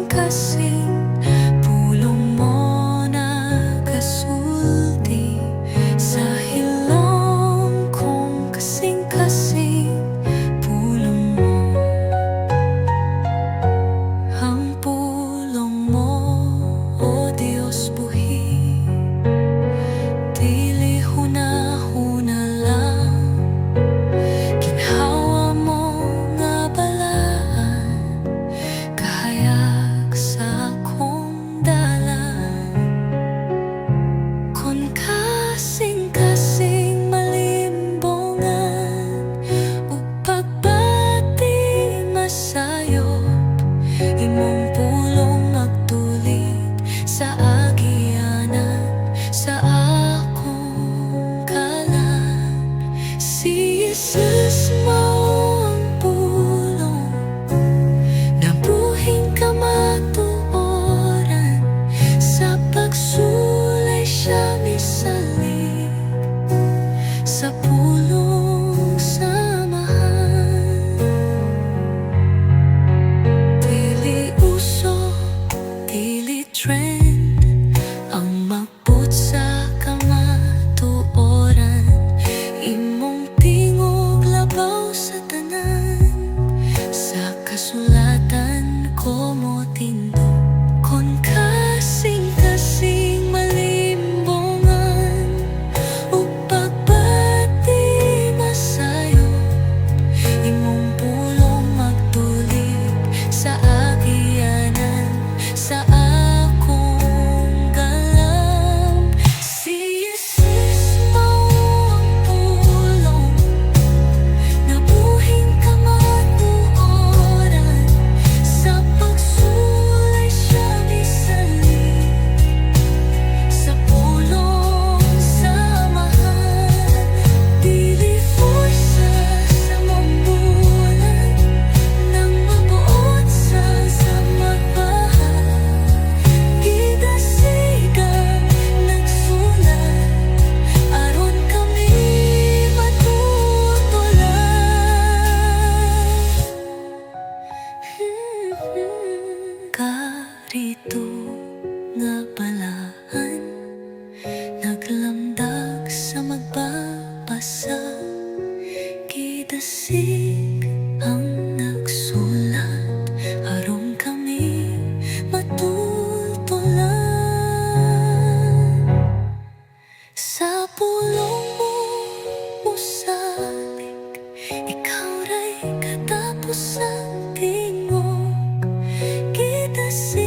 kasing-kasing pulong mo nakasulti sa hilong kong kasing-kasing pulong mo. Ang pulong mo, o Diyos buhi, dili hunahuna lang. Ginhawa mo nga balaan, kahayag sa akong dalan. Kon kasing-kasing malimbongan ug pagbati masayop, imong pulong magtulig sa agianan sa akong kalan. Si Jesus mao ang pulong, nabuhing kamatuoran. Sa pagsulay siya misalig sa pulong samahan. Dili uso, dili trend ang magput sa kamatuoran. Imong tingog labaw sa tanan, sa kasulatan ko mo tindog. Kon kasing-kasing malimbongan ug pagbati masayo, imong pulong magtulig sa agianan sa akong galang. Si Jesus mao ang pulong, nabuhing kamatuoran. Sa pagsulay siya misalig sa pulong samahan. Dili forsa sa mambulan, nang mabuot sa magpahal. Gidasigan nagsulat aron kami matutulan. Karito nga balaan, naglamdag sa magbabasa. Gidasig ang nagsulat aron kami matutulan. Sa pulong mo usalig, ikaw ra'y katapos ang tingog. Gidasig